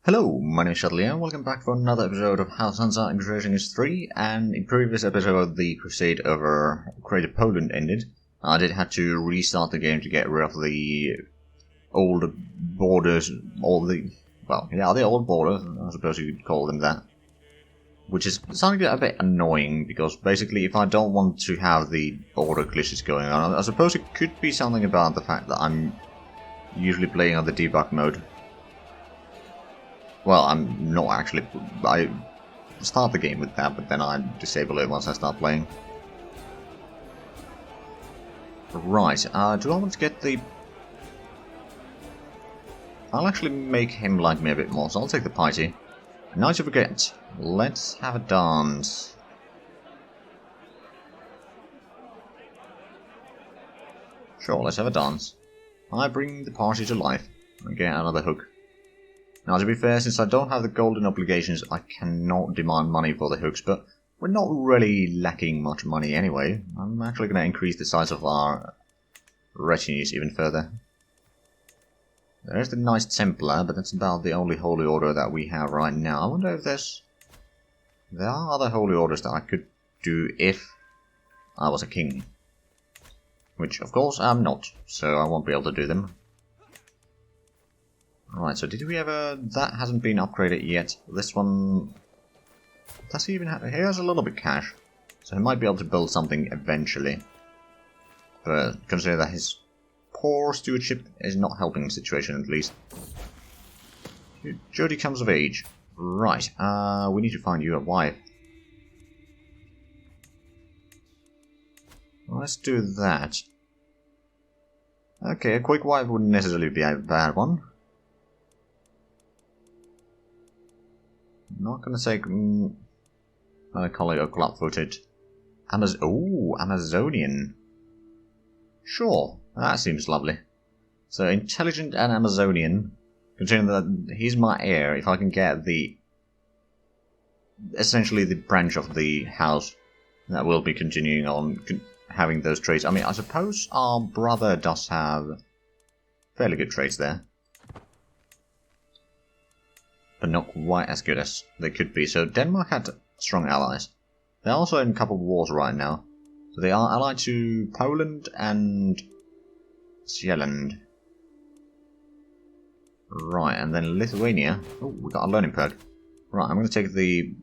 Hello, my name is Shadley and welcome back for another episode of Hansa Incursions 3, and in previous episode the crusade over Greater Poland ended. I did have to restart the game to get rid of the old borders, the old borders, I suppose you could call them that. Which is something a bit annoying, because basically if I don't want to have the border glitches going on, I suppose it could be something about the fact that I'm usually playing on the debug mode. Well, I'm not actually. I start the game with that, but then I disable it once I start playing. Right, do I want to get the... I'll actually make him like me a bit more, so I'll take the piety. And now to forget, let's have a dance. Sure, let's have a dance. I bring the party to life and get another hook. Now, to be fair, since I don't have the golden obligations, I cannot demand money for the hooks, but we're not really lacking much money anyway. I'm actually going to increase the size of our retinues even further. There's the nice Templar, but that's about the only holy order that we have right now. I wonder if there are other holy orders that I could do if I was a king. Which, of course, I'm not, so I won't be able to do them. Right, so did we ever... That hasn't been upgraded yet. This one... Does he even have... He has a little bit cash. So he might be able to build something eventually. But consider that his poor stewardship is not helping the situation, at least. Jody comes of age. Right, we need to find you a wife. Well, let's do that. Okay, a quick wife wouldn't necessarily be a bad one. Not gonna say melancholy or club-footed. Amazonian. Sure, that seems lovely. So intelligent and Amazonian. Considering that he's my heir, if I can get essentially the branch of the house that will be continuing on having those traits. I mean, I suppose our brother does have fairly good traits there. But not quite as good as they could be. So Denmark had strong allies. They're also in a couple of wars right now. So they are allied to Poland and Zealand. Right, and then Lithuania. Oh, we got a learning perk. Right, I'm going to take the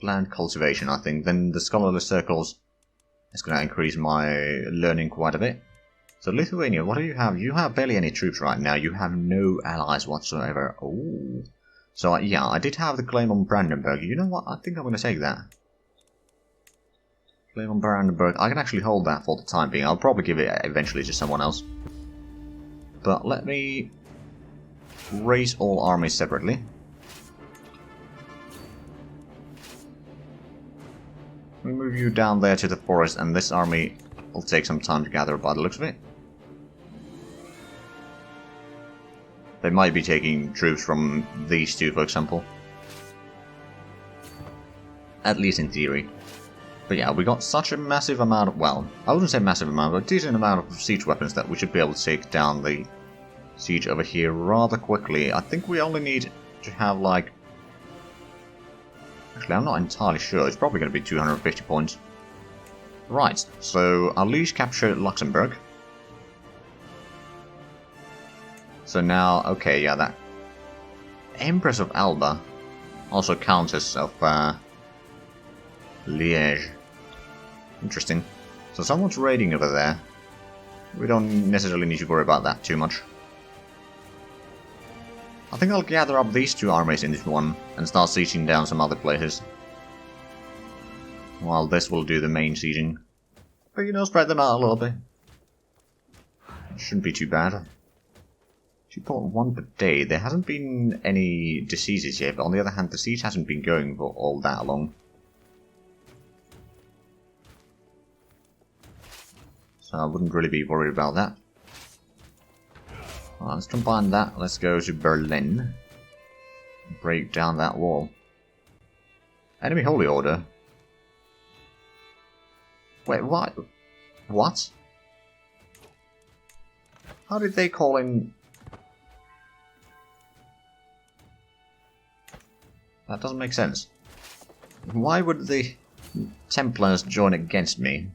land cultivation, I think. Then the scholarly circles is going to increase my learning quite a bit. So Lithuania, what do you have? You have barely any troops right now. You have no allies whatsoever. Oh, so yeah, I did have the claim on Brandenburg. You know what? I think I'm going to take that. Claim on Brandenburg. I can actually hold that for the time being. I'll probably give it eventually to someone else. But let me raise all armies separately. We move you down there to the forest, and this army will take some time to gather by the looks of it. They might be taking troops from these two, for example. At least in theory. But yeah, we got such a massive amount of... Well, I wouldn't say massive amount, but a decent amount of siege weapons that we should be able to take down the siege over here rather quickly. I think we only need to have, like... Actually, I'm not entirely sure. It's probably going to be 250 points. Right, so our liege captured Luxembourg. So now, okay, yeah, that Empress of Alba, also Countess of Liège. Interesting. So someone's raiding over there. We don't necessarily need to worry about that too much. I think I'll gather up these two armies in this one and start sieging down some other places. While this will do the main sieging. But you know, spread them out a little bit. Shouldn't be too bad. 2.1 per day. There hasn't been any diseases yet, but on the other hand, the siege hasn't been going for all that long. So I wouldn't really be worried about that. Well, let's combine that. Let's go to Berlin. Break down that wall. Enemy Holy Order. Wait, what? What? How did they call in That doesn't make sense. Why would the Templars join against me?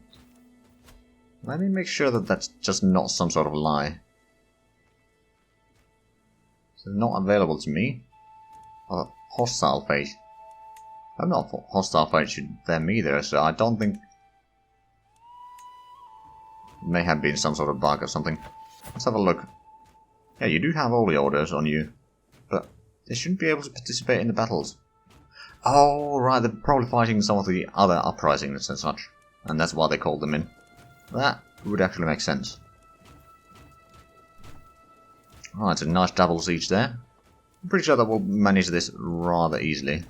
Let me make sure that that's just not some sort of lie. So not available to me. Oh, hostile fate. I'm not hostile fate to them either, so I don't think... It may have been some sort of bug or something. Let's have a look. Yeah, you do have all the orders on you, but they shouldn't be able to participate in the battles. Oh, right, they're probably fighting some of the other uprisings and such, and that's why they called them in. That would actually make sense. Alright, it's a nice double siege there. I'm pretty sure that we'll manage this rather easily.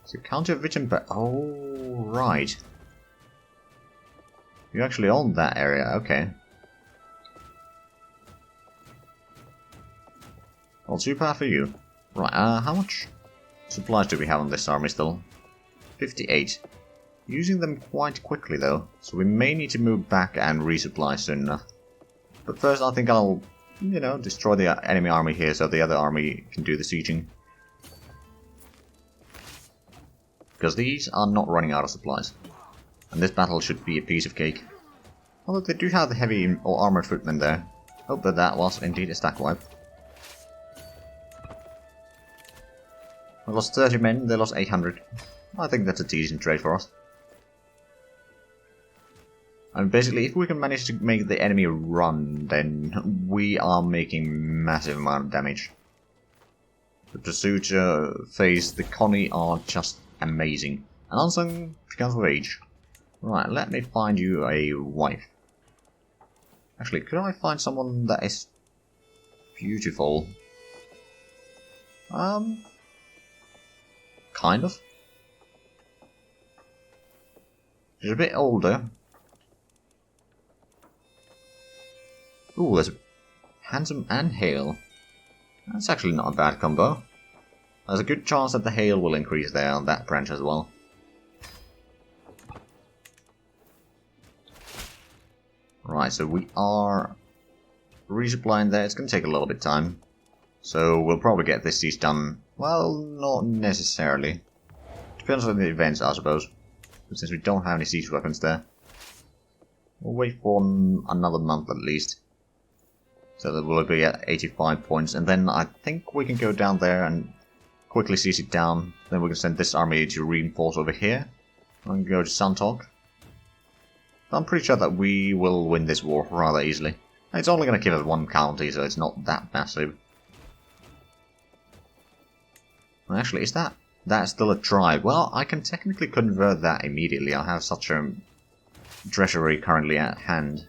So, counter Wittenberg. Oh, right. You're actually on that area, okay. Well, too bad for you. Right, how much supplies do we have on this army still? 58. Using them quite quickly though, so we may need to move back and resupply soon enough. But first I think I'll, you know, destroy the enemy army here so the other army can do the sieging. Because these are not running out of supplies. And this battle should be a piece of cake. Although they do have the heavy or armored footmen there. Hope that that was indeed a stack wipe. We lost 30 men, they lost 800. I think that's a decent trade for us. And basically, if we can manage to make the enemy run, then we are making massive amount of damage. The pursuit phase, the Connie are just amazing. And unsung becomes of age. Right, let me find you a wife. Actually, could I find someone that is beautiful? Kind of. She's a bit older. Ooh, there's handsome and hail. That's actually not a bad combo. There's a good chance that the hail will increase there on that branch as well. Right, so we are resupplying there. It's going to take a little bit of time. So we'll probably get this siege done. Well, not necessarily. Depends on the events, I suppose. But since we don't have any siege weapons there, we'll wait for another month at least. So that will be at 85 points. And then I think we can go down there and quickly siege it down. Then we can send this army to reinforce over here. And go to Santok. I'm pretty sure that we will win this war rather easily. It's only going to give us one county, so it's not that massive. Actually, is that's still a tribe? Well, I can technically convert that immediately. I have such a treasury currently at hand.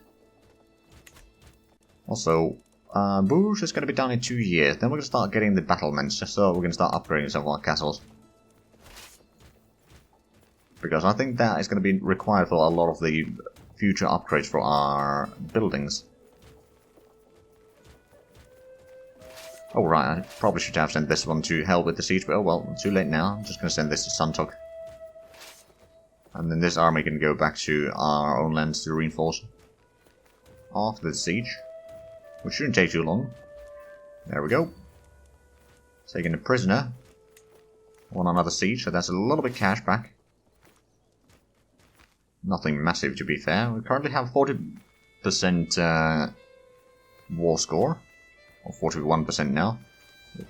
Also, Bourges is going to be done in 2 years. Then we're going to start getting the battlements, just so we're going to start upgrading some of our castles. Because I think that is going to be required for a lot of the future upgrades for our buildings. Oh right, I probably should have sent this one to help with the siege, but oh well, too late now. I'm just going to send this to Santok. And then this army can go back to our own lands to reinforce after the siege. Which shouldn't take too long. There we go. Taking a prisoner on another siege, so that's a little bit cash back. Nothing massive to be fair. We currently have 40% war score. Or 41% now.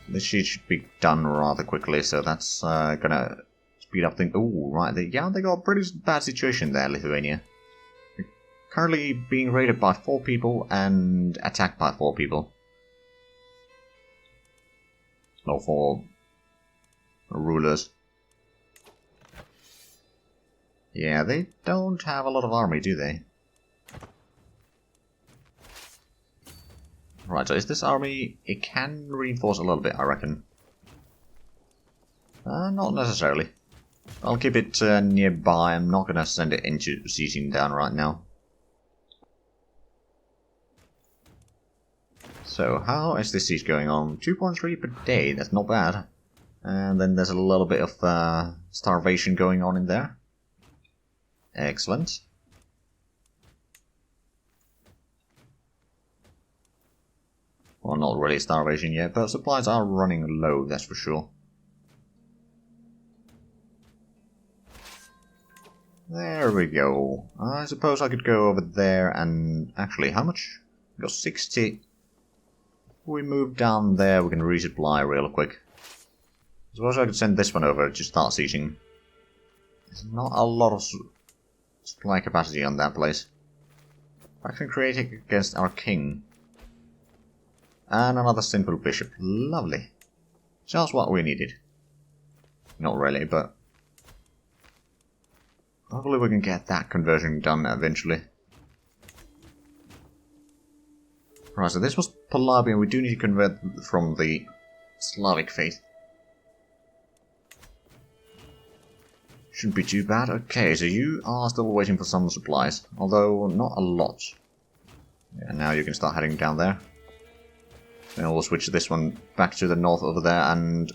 This sheet should be done rather quickly, so that's gonna speed up things. Ooh, right, they got a pretty bad situation there, Lithuania. They're currently being raided by 4 people and attacked by 4 people. No, 4 rulers. Yeah, they don't have a lot of army, do they? Right, so is this army... It can reinforce a little bit, I reckon. Not necessarily. I'll keep it nearby. I'm not going to send it into sieging down right now. So, how is this siege going on? 2.3 per day, that's not bad. And then there's a little bit of starvation going on in there. Excellent. Well, not really starvation yet, but supplies are running low, that's for sure. There we go. I suppose I could go over there and... Actually, how much? We got 60. If we move down there, we can resupply real quick. I suppose I could send this one over to start sieging. There's not a lot of supply capacity on that place. Faction creating against our king. And another simple bishop. Lovely. Just what we needed. Not really, but... hopefully we can get that conversion done eventually. Right, so this was Palabian. We do need to convert from the Slavic faith. Shouldn't be too bad. Okay, so you are still waiting for some supplies, although not a lot. Yeah, now you can start heading down there. Then we'll switch this one back to the north over there, and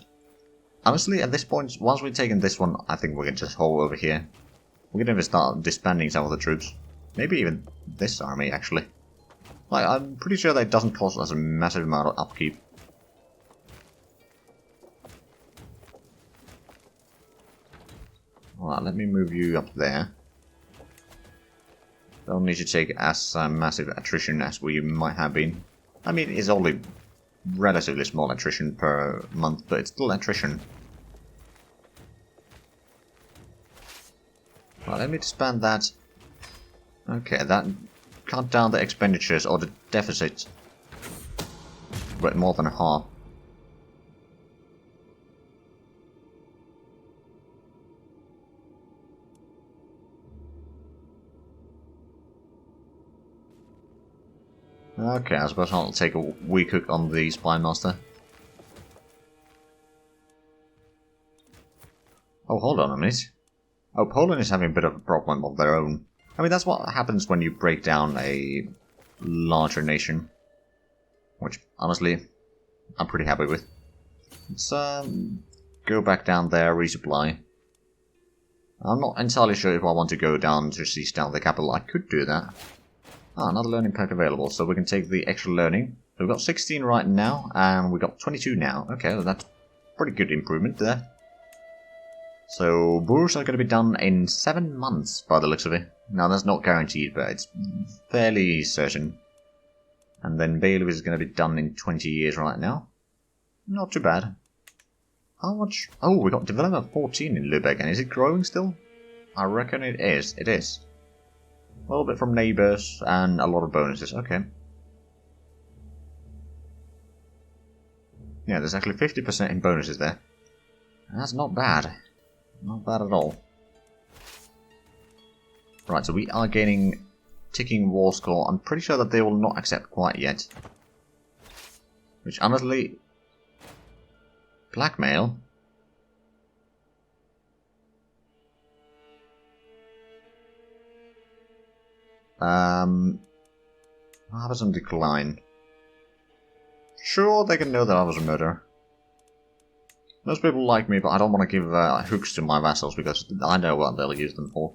honestly, at this point, once we've taken this one, I think we can just hold over here. We can even start disbanding some of the troops. Maybe even this army, actually. Like, I'm pretty sure that doesn't cost us a massive amount of upkeep. Alright, let me move you up there. Don't need to take as massive attrition as we might have been. I mean, it's only relatively small attrition per month, but it's still attrition. Right, let me expand that. Okay, that cut down the expenditures or the deficit by more than half. Okay, I suppose I'll take a weak hook on the Spy Master. Oh, hold on a minute. Oh, Poland is having a bit of a problem of their own. I mean, that's what happens when you break down a larger nation. Which, honestly, I'm pretty happy with. Let's go back down there, resupply. I'm not entirely sure if I want to go down to siege down the capital. I could do that. Ah, another learning pack available, so we can take the extra learning. So we've got 16 right now, and we've got 22 now. Okay, well, that's pretty good improvement there. So, Bourges are going to be done in 7 months, by the looks of it. Now, that's not guaranteed, but it's fairly certain. And then Bailiff is going to be done in 20 years right now. Not too bad. How much? Oh, we got development 14 in Lübeck, and is it growing still? I reckon it is. It is. A little bit from neighbours, and a lot of bonuses. Okay. Yeah, there's actually 50% in bonuses there. That's not bad. Not bad at all. Right, so we are gaining ticking war score. I'm pretty sure that they will not accept quite yet. Which, honestly... blackmail? Harvest decline. Sure, they can know that I was a murderer. Most people like me, but I don't want to give hooks to my vassals because I know what they'll use them for.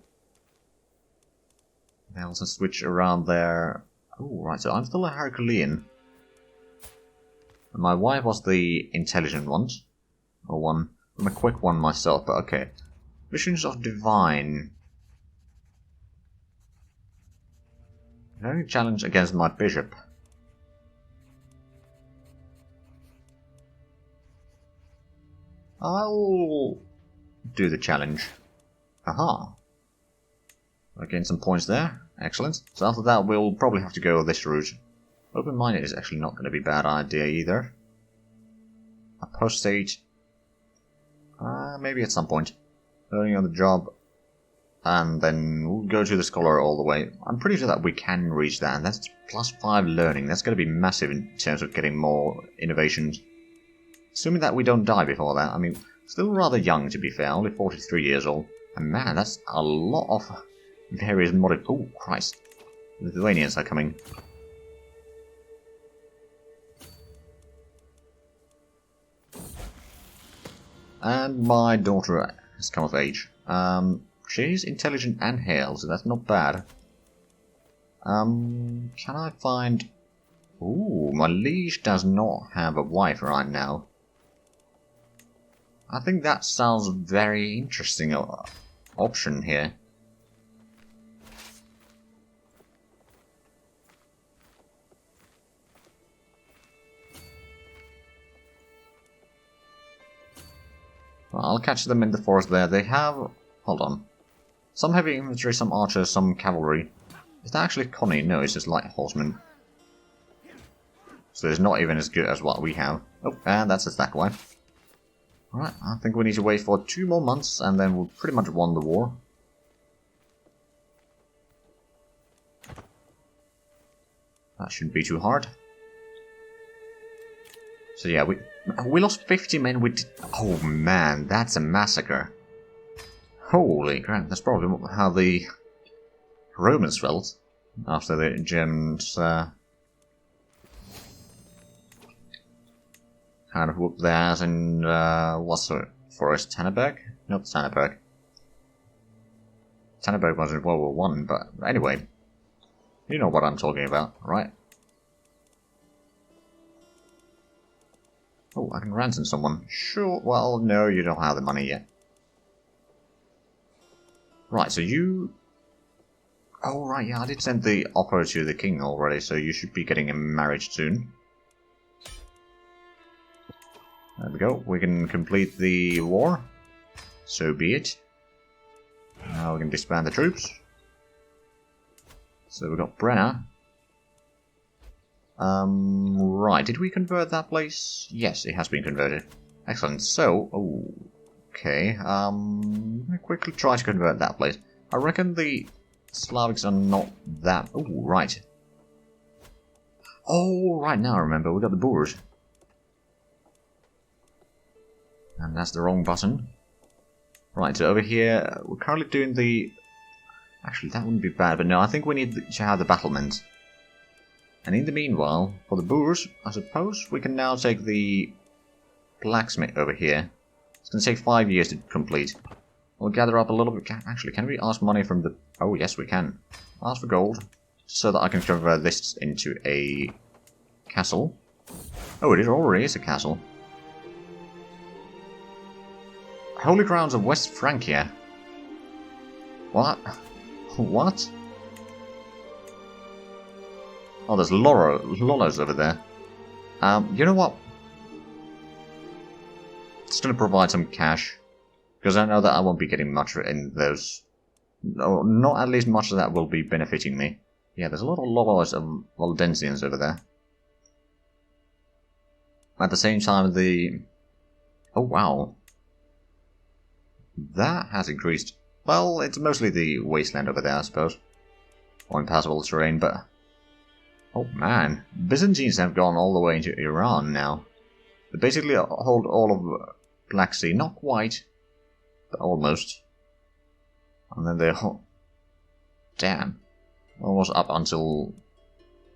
They also switch around there. Oh, right, so I'm still a Herculean. And my wife was the intelligent one. Or one. I'm a quick one myself, but okay. Visions of Divine. Very challenge against my bishop. I'll do the challenge. Aha. I gained some points there. Excellent. So after that we'll probably have to go this route. Open-minded is actually not going to be a bad idea either. Apostate. Maybe at some point. Learning on the job. And then we'll go to the scholar all the way. I'm pretty sure that we can reach that, and that's +5 learning. That's going to be massive in terms of getting more innovations. Assuming that we don't die before that. I mean, still rather young to be fair, only 43 years old. And man, that's a lot of various modded... Oh, Christ. Lithuanians are coming. And my daughter has come of age. She's intelligent and hale, so that's not bad. Can I find... Ooh, my liege does not have a wife right now. I think that sounds very interesting option here. I'll catch them in the forest there. They have... Hold on. Some heavy infantry, some archers, some cavalry. Is that actually Connie? No, it's just light horsemen. So it's not even as good as what we have. Oh, and that's a stack wipe. Alright, I think we need to wait for 2 more months and then we'll pretty much won the war. That shouldn't be too hard. So yeah, we lost 50 men. Oh man, that's a massacre. Holy crap, that's probably how the Romans felt after the Germans kind of whooped their ass in, what's the forest? Tanneberg? Not Tanneberg. Tanneberg was in World War I, but anyway. You know what I'm talking about, right? Oh, I can ransom someone. Sure, well, no, you don't have the money yet. Right, so you... Oh, right, yeah, I did send the offer to the king already, so you should be getting a marriage soon. There we go, we can complete the war. So be it. Now we can disband the troops. So we've got Brenner. Right, did we convert that place? Yes, it has been converted. Excellent, so, okay, let me quickly try to convert that place. I reckon the Slavics are not that... Oh, right. Oh, right, now I remember, we got the Boers. And that's the wrong button. Right, so over here, we're currently doing the... Actually, that wouldn't be bad, but no, I think we need to have the battlements. And in the meanwhile, for the Boers, I suppose we can now take the blacksmith over here. It's going to take 5 years to complete. We'll gather up a little bit. Actually, can we ask money from the... Oh, yes, we can. Ask for gold, so that I can convert this into a castle. Oh, it already is a castle. Holy Grounds of West Francia. What? What? Oh, there's Lollos over there. You know what? It's going to provide some cash. Because I know that I won't be getting much in those. No, not at least much of that will be benefiting me. Yeah, there's a lot of Lollos and Waldensians over there. At the same time, the... Oh, wow. That has increased. Well, it's mostly the wasteland over there, I suppose. Or impassable terrain, but... Oh man, Byzantines have gone all the way into Iran now. They basically hold all of Black Sea, not quite, but almost. And then they hold... Damn. Almost up until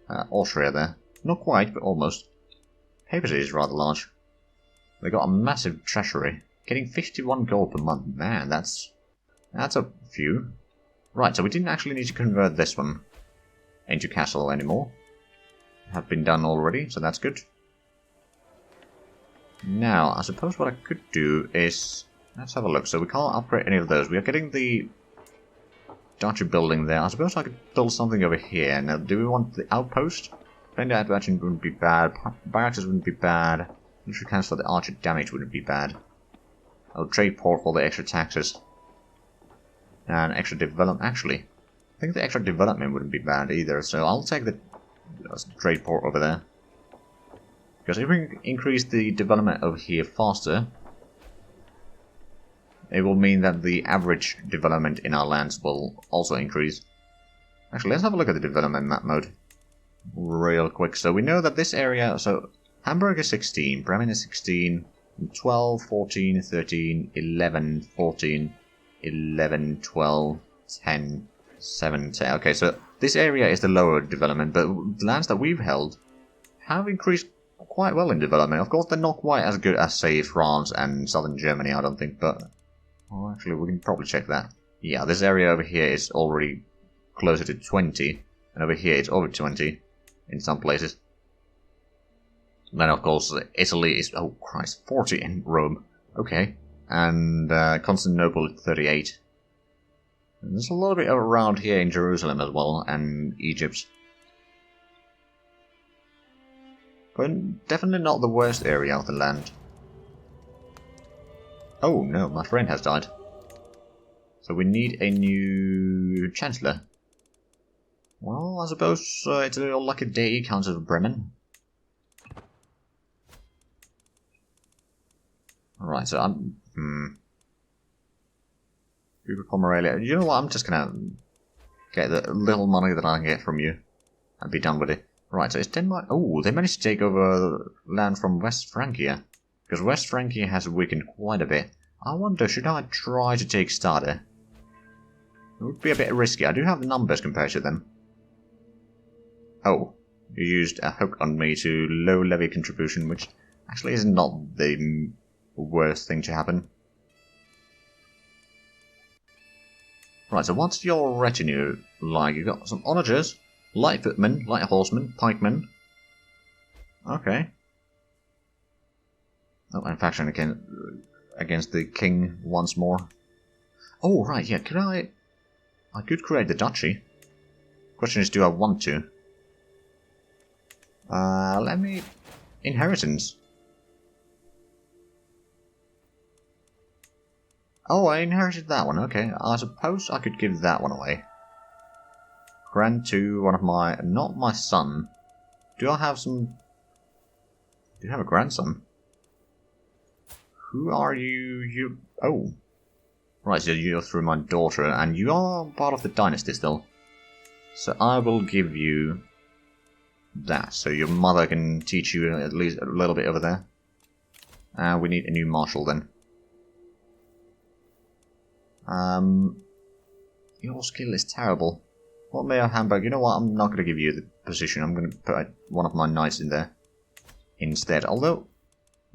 Austria there. Not quite, but almost. Papacy is rather large. They got a massive treasury. Getting 51 gold per month. Man, that's a few. Right, so we didn't actually need to convert this one into castle anymore. Have been done already, so that's good. Now, I suppose what I could do is... Let's have a look. So we can't upgrade any of those. We are getting the Dutch building there. I suppose I could build something over here. Now, do we want the outpost? Defender advantage wouldn't be bad. Barracks wouldn't be bad. Military camps for the archer damage wouldn't be bad. I'll trade port for the extra taxes. And extra development. Actually, I think the extra development wouldn't be bad either. So I'll take the trade port over there. Because if we increase the development over here faster, it will mean that the average development in our lands will also increase. Actually, let's have a look at the development map mode real quick. So we know that this area, so Hamburg is 16, Bremen is 16, 12, 14, 13, 11, 14, 11, 12, 10, 7, 10. Okay, so this area is the lower development, but the lands that we've held have increased quite well in development. Of course, they're not quite as good as, say, France and southern Germany, I don't think, but... Well, actually, we can probably check that. Yeah, this area over here is already closer to 20, and over here it's over 20 in some places. And then, of course, Italy is... Oh, Christ, 40 in Rome. Okay. And Constantinople at 38. And there's a little bit around here in Jerusalem as well, and Egypt. But definitely not the worst area of the land. Oh no, my friend has died. So we need a new Chancellor. Well, I suppose it's a little lucky day, Council of Bremen. Alright, so I'm... Pomerania. You know what, I'm just gonna get the little money that I can get from you and be done with it. Right, so it's Denmark... Oh, they managed to take over land from West Francia. Because West Francia has weakened quite a bit. I wonder, should I try to take Stade? It would be a bit risky. I do have numbers compared to them. Oh, you used a hook on me to low levy contribution, which actually is not the worst thing to happen. Right, so what's your retinue like? You got some onagers, light footmen, light horsemen, pikemen. Okay. Oh, and faction against the king once more. Oh, right, yeah, could I could create the duchy. Question is, do I want to? Let me... Inheritance. Oh, I inherited that one, okay. I suppose I could give that one away. Grant to one of my... Not my son. Do I have some... Do you have a grandson? Who are you? You... Oh. Right, so you're through my daughter, and you are part of the dynasty still. So I will give you... that, so your mother can teach you at least a little bit over there. We need a new marshal then. Your skill is terrible. What Mayor Hamburg? You know what? I'm not going to give you the position. I'm going to put one of my knights in there instead. Although,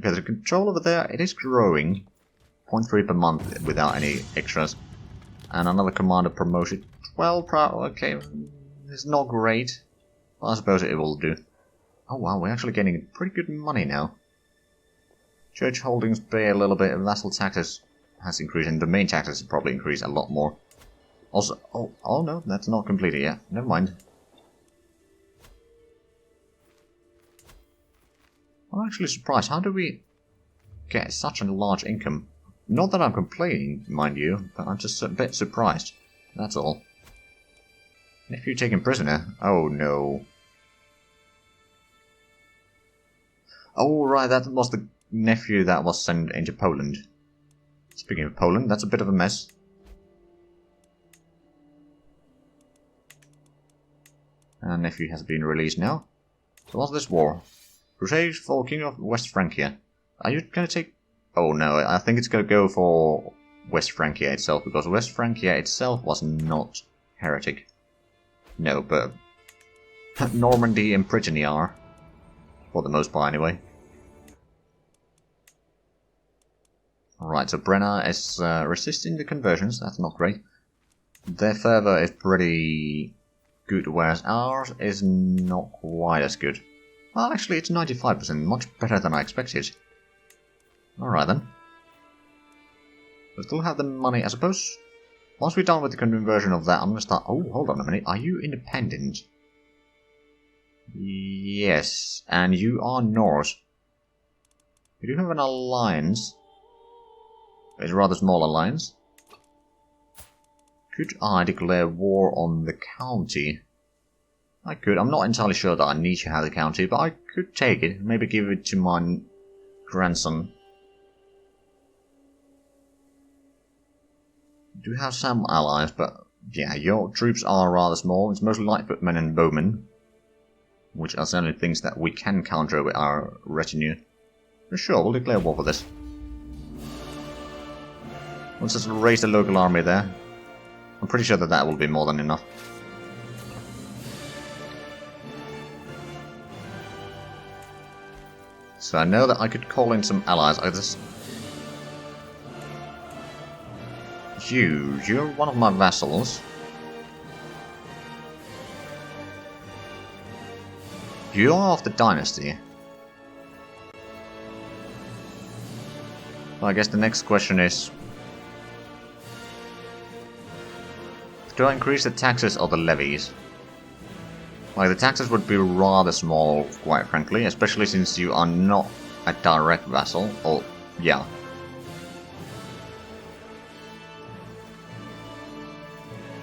okay, the control over there, it is growing. 0.3 per month without any extras. And another commander promotion. 12 okay, it's not great. I suppose it will do. Oh wow, we're actually getting pretty good money now. Church holdings pay a little bit, vassal taxes has increased, and domain taxes probably increase a lot more. Also, oh no, that's not completed yet. Never mind. I'm actually surprised. How do we get such a large income? Not that I'm complaining, mind you, but I'm just a bit surprised. That's all. Nephew taken prisoner? Oh no. Oh right, that was the nephew that was sent into Poland. Speaking of Poland, that's a bit of a mess. And nephew has been released now. So what's this war? Crusade for King of West Francia. Are you gonna take... Oh no, I think it's gonna go for West Francia itself, because West Francia itself was not heretic. No, but Normandy and Brittany are. For the most part, anyway. Alright, so Brenna is resisting the conversions, that's not great. Their fervor is pretty good, whereas ours is not quite as good. Well, actually, it's 95%, much better than I expected. Alright then. We still have the money, I suppose. Once we're done with the conversion of that, I'm gonna start... Oh, hold on a minute, are you independent? Yes, and you are Norse. We do have an alliance. It's a rather small alliance. Could I declare war on the county? I could. I'm not entirely sure that I need to have the county, but I could take it. Maybe give it to my grandson. Do have some allies, but yeah, your troops are rather small. It's mostly light footmen and bowmen, which are certainly things that we can counter with our retinue. For sure, we'll declare war for this. Let's just raise the local army there. I'm pretty sure that that will be more than enough. So I know that I could call in some allies. You're one of my vassals. You are of the dynasty. Well, I guess the next question is... do I increase the taxes or the levies? Like, the taxes would be rather small, quite frankly, especially since you are not a direct vassal. Or, yeah.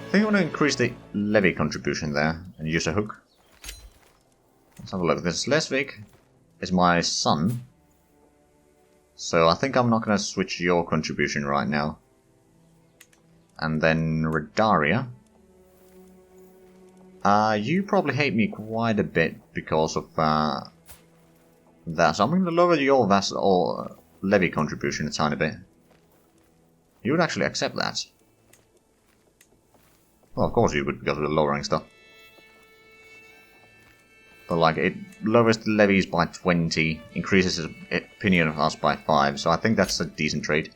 I think I want to increase the levy contribution there and use a hook. Let's have a look. This Lesvik is my son. So I think I'm not going to switch your contribution right now. And then Redaria. You probably hate me quite a bit because of that. So I'm going to lower your vassal or levy contribution a tiny bit. You would actually accept that. Well, of course you would because of the lowering stuff. But like, it lowers the levies by 20, increases his opinion of us by 5, so I think that's a decent trade.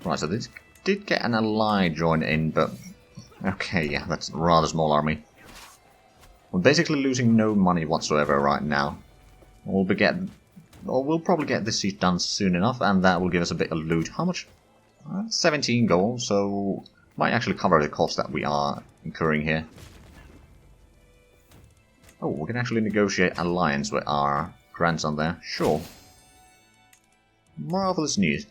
Right, so this did get an ally join in, but... Okay, yeah, that's a rather small army. We're basically losing no money whatsoever right now. We'll probably get this siege done soon enough, and that will give us a bit of loot. How much? 17 gold, so... Might actually cover the cost that we are incurring here. Oh, we can actually negotiate alliance with our grandson there. Sure. Marvelous news.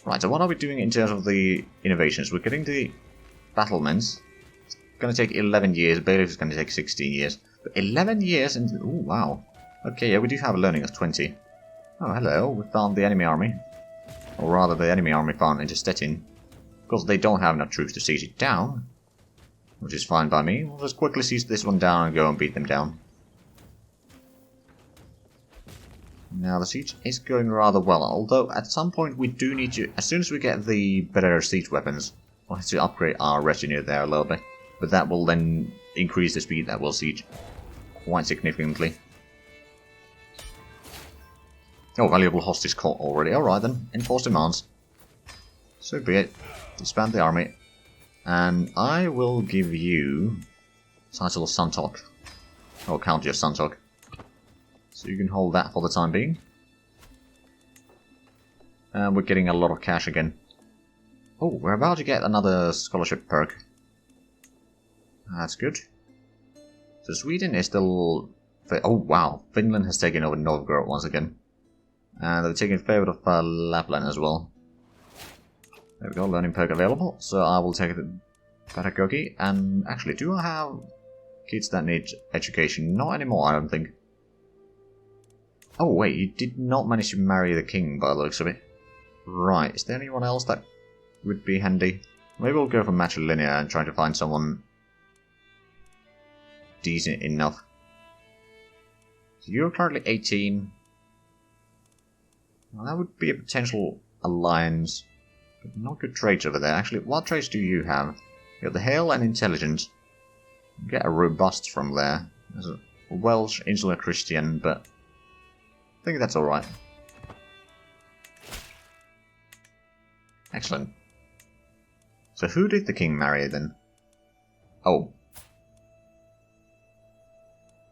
Right, so what are we doing in terms of the innovations? We're getting the battlements. It's going to take 11 years. Bailiff is going to take 16 years. But 11 years and... Ooh, wow. Okay, yeah, we do have a learning of 20. Oh, hello. We found the enemy army. Or rather, the enemy army found into Stettin. Because they don't have enough troops to siege it down. Which is fine by me. We'll just quickly siege this one down and go and beat them down. Now the siege is going rather well, although at some point we do need to, as soon as we get the better siege weapons, we'll have to upgrade our retinue there a little bit. But that will then increase the speed that we'll siege quite significantly. Oh, valuable hostage caught already. Alright then, enforce demands. So be it. Disband the army. And I will give you title of Suntalk. Or County of Suntalk. So you can hold that for the time being. And we're getting a lot of cash again. Oh, we're about to get another scholarship perk. That's good. So Sweden is still... Oh wow, Finland has taken over Novgorod once again. And they're taking favor of Lapland as well. There we go, learning perk available. So I will take the pedagogy. And actually, do I have kids that need education? Not anymore, I don't think. Oh wait, you did not manage to marry the king by the looks of it. Right, is there anyone else that would be handy? Maybe we'll go for matrilineal and try to find someone decent enough. So you're currently 18. Well, that would be a potential alliance. But not good traits over there. Actually, what traits do you have? You got the hail and intelligence. You get a robust from there. There's a Welsh insular Christian, but I think that's alright. Excellent. So who did the king marry then? Oh.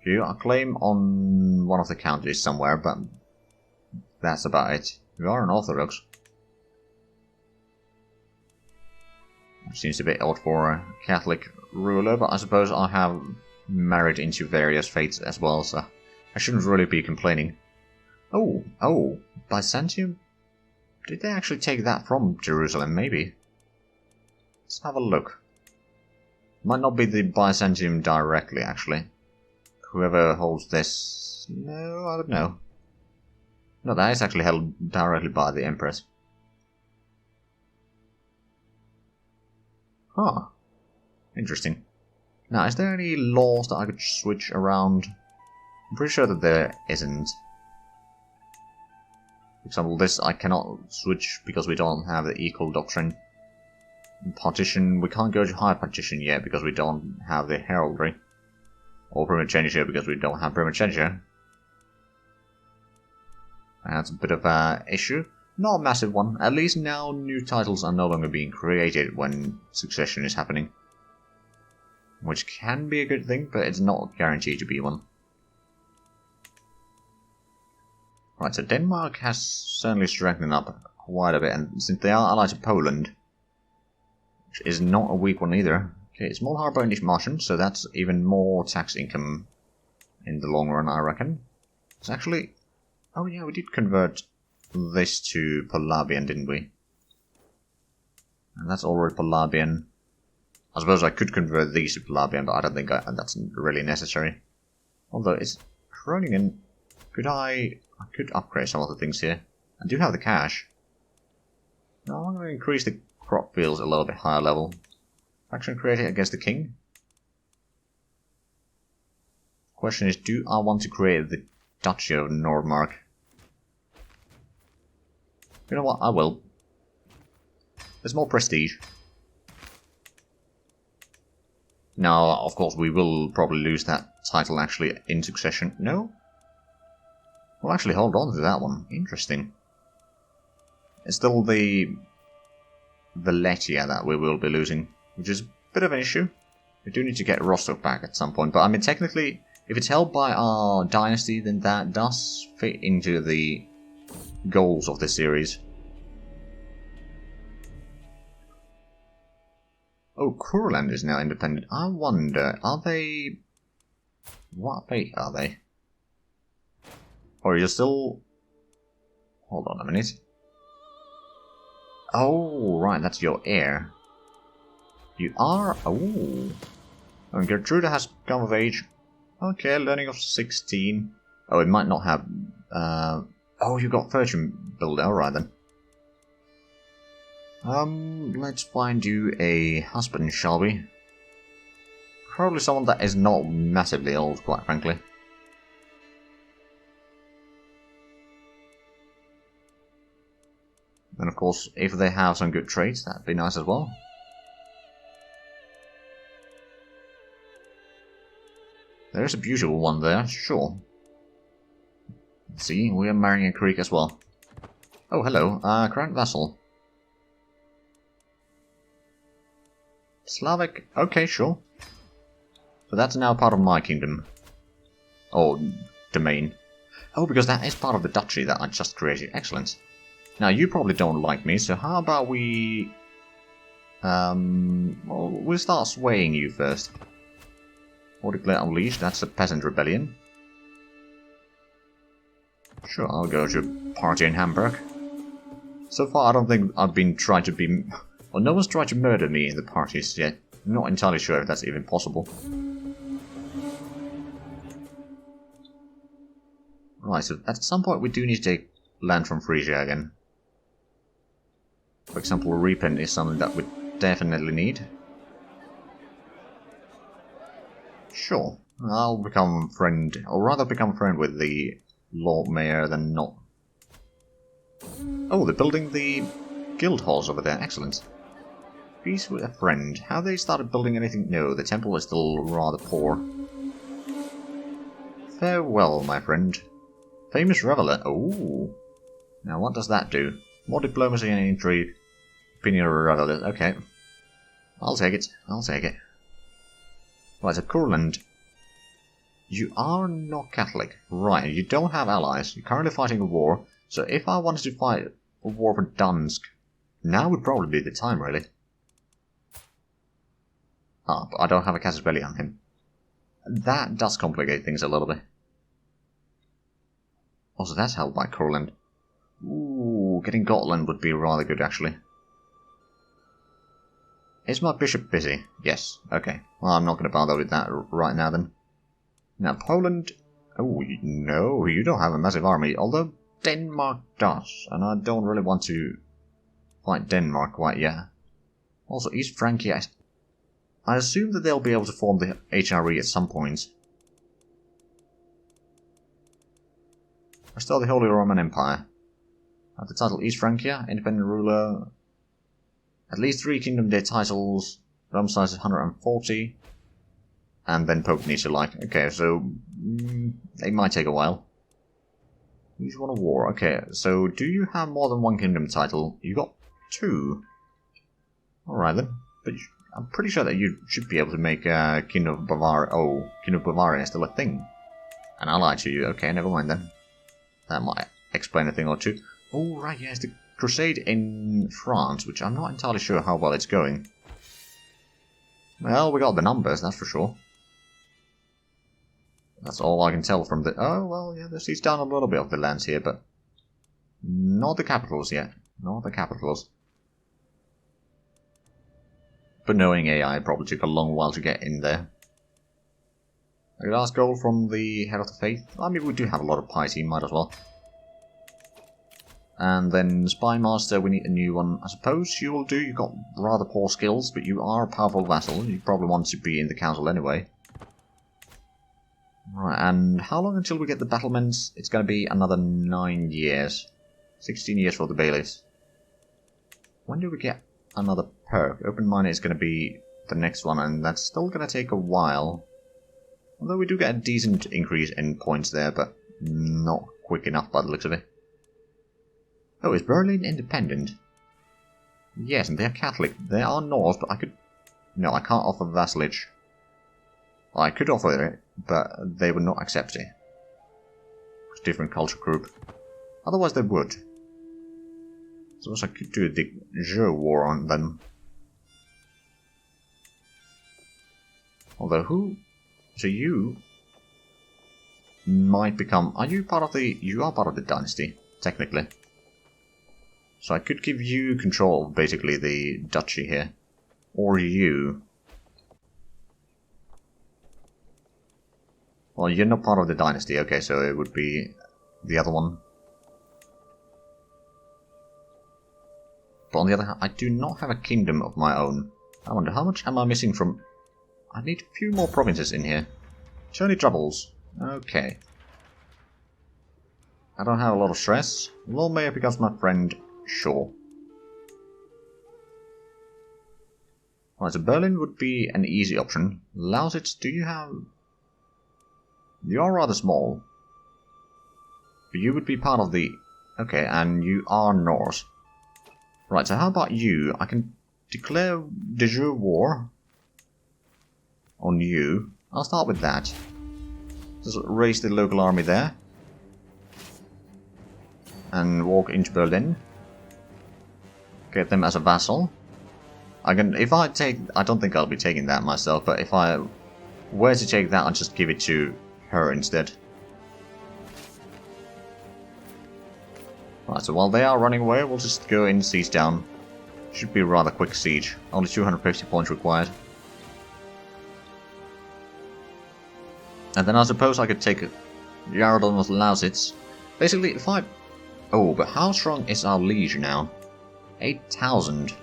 You got a claim on one of the counties somewhere, but that's about it. You are an Orthodox. Seems a bit odd for a Catholic ruler, but I suppose I have married into various faiths as well, so I shouldn't really be complaining. Oh, Byzantium? Did they actually take that from Jerusalem, maybe? Let's have a look. Might not be the Byzantium directly, actually. Whoever holds this... No, I don't know. No, that is actually held directly by the Empress. Huh. Interesting. Now, is there any laws that I could switch around? I'm pretty sure that there isn't. For example, this I cannot switch because we don't have the equal doctrine. Partition, we can't go to high partition yet because we don't have the heraldry. Or primogeniture because we don't have primogeniture. That's a bit of an issue. Not a massive one. At least now new titles are no longer being created when succession is happening. Which can be a good thing, but it's not guaranteed to be one. Right, so Denmark has certainly strengthened up quite a bit, and since they are allied to Poland, which is not a weak one either. Okay, small harbour in Martian, so that's even more tax income in the long run, I reckon. It's actually... Oh yeah, we did convert this to Polabian, didn't we? And that's already Palabian. I suppose I could convert these to Palabian, but I don't think that's really necessary. Although it's Groningen. I could upgrade some of the things here. I do have the cash. Now I'm going to increase the crop fields a little bit higher level. Faction created against the king. Question is, do I want to create the Duchy of Nordmark? You know what, I will. There's more prestige. Now, of course, we will probably lose that title actually in succession. No? We'll actually hold on to that one. Interesting. It's still the Valetia that we will be losing, which is a bit of an issue. We do need to get Rostov back at some point, but I mean, technically, if it's held by our dynasty, then that does fit into the goals of this series. Oh, Kurland is now independent. I wonder, are they... What fate are they? Or you're still... Hold on a minute. Oh, right, that's your heir. You are... Oh. And Gertruda has come of age. Okay, learning of 16. Oh, it might not have... Oh, you got Fortune Builder. Alright then. Let's find you a husband, shall we? Probably someone that is not massively old, quite frankly. And of course, if they have some good traits, that'd be nice as well. There's a beautiful one there, sure. Let's see, we are marrying a Greek as well. Oh, hello, current vassal. Slavic, okay, sure. So that's now part of my kingdom. Or domain. Oh, because that is part of the duchy that I just created. Excellent. Now, you probably don't like me, so how about we... well, we'll start swaying you first. Or declare unleashed, that's a peasant rebellion. Sure, I'll go to a party in Hamburg. So far, I don't think I've been trying to be... Well, no one's tried to murder me in the parties yet. I'm not entirely sure if that's even possible. Right, so at some point we do need to take land from Frisia again. For example, Repen is something that we definitely need. Sure, I'll become friend, or rather become friend with the Lord Mayor than not. Oh, they're building the guild halls over there, excellent. Peace with a friend. How they started building anything? No, the temple is still rather poor. Farewell, my friend. Famous reveler. Oh. Now what does that do? More diplomacy and intrigue. Opinion of a reveler. Okay. I'll take it. I'll take it. Right, so Kurland. You are not Catholic. Right, you don't have allies. You're currently fighting a war. So if I wanted to fight a war for Dansk, now would probably be the time, really. Ah, but I don't have a casus belli on him. That does complicate things a little bit. Also, that's held by Kurland. Ooh, getting Gotland would be rather good, actually. Is my bishop busy? Yes, okay. Well, I'm not going to bother with that right now, then. Now, Poland... Oh, no, you don't have a massive army, although Denmark does, and I don't really want to fight Denmark quite yet. Also, East Francia... I assume that they'll be able to form the HRE at some point. Restore the Holy Roman Empire. Have the title East Francia, independent ruler. At least 3 Kingdom Day titles. Realm size is 140. And then Pope needs to like. Okay, so it might take a while. Who's won a war? Okay, so do you have more than 1 Kingdom title? You got 2. Alright then. But I'm pretty sure that you should be able to make Kingdom of Bavaria. Oh, Kingdom of Bavaria is still a thing. An ally to you. Okay, never mind then. That might explain a thing or two. Oh, right, yes, the crusade in France, which I'm not entirely sure how well it's going. Well, we got the numbers, that's for sure. That's all I can tell from the... Oh, well, yeah, this is down a little bit of the lands here, but... Not the capitals yet. Not the capitals. But knowing AI probably took a long while to get in there. A last goal from the Head of the Faith. I mean, we do have a lot of piety, might as well. And then Spy Master, we need a new one. I suppose you will do. You've got rather poor skills, but you are a powerful vassal. You probably want to be in the council anyway. Right, and how long until we get the battlements? It's going to be another 9 years. 16 years for the bailiffs. When do we get another perk? Open Mine is going to be the next one, and that's still going to take a while. Although we do get a decent increase in points there, but not quick enough by the looks of it. Oh, is Berlin independent? Yes, and they're Catholic. They are Norse, but I could... No, I can't offer vassalage. I could offer it, but they would not accept it. It's a different culture group. Otherwise they would. So I could do the Zhou war on them. Although who... So you... might become... Are you part of the... You are part of the dynasty, technically. So I could give you control of basically the duchy here. Or you. Well, you're not part of the dynasty, okay, so it would be the other one. But on the other hand, I do not have a kingdom of my own. I wonder, how much am I missing from... I need a few more provinces in here. Tony Troubles. Okay. I don't have a lot of stress. Lord Mayor becomes my friend. Sure. Right, so Berlin would be an easy option. Lausitz, do you have... You are rather small. But you would be part of the... Okay, and you are Norse. Right, so how about you? I can declare de jure war on you. I'll start with that. Just raise the local army there. And walk into Berlin. Get them as a vassal. I can, if I take, I don't think I'll be taking that myself, but if I were to take that, I'll just give it to her instead. Right, so while they are running away, we'll just go in, siege down. Should be a rather quick siege. Only 250 points required. And then I suppose I could take Yaradon with Lausitz. Basically, if I... Oh, but how strong is our liege now? 8,000.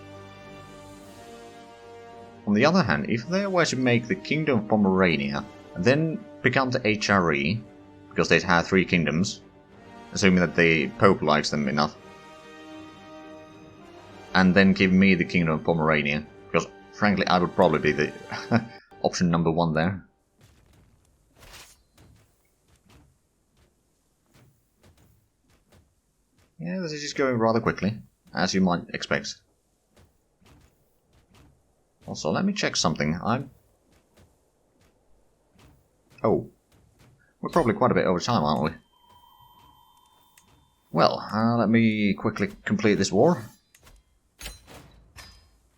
On the other hand, if they were to make the Kingdom of Pomerania, and then become the HRE, because they'd have 3 kingdoms, assuming that the Pope likes them enough, and then give me the Kingdom of Pomerania, because frankly I would probably be the option number 1 there. Yeah, this is just going rather quickly, as you might expect. Also, let me check something. Oh. We're probably quite a bit over time, aren't we? Well, let me quickly complete this war.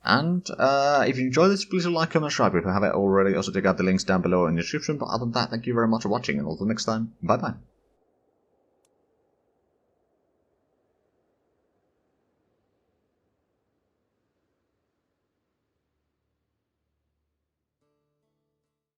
And, if you enjoyed this, please like, comment, subscribe if you haven't already. Also check out the links down below in the description. But other than that, thank you very much for watching, and until next time, bye-bye.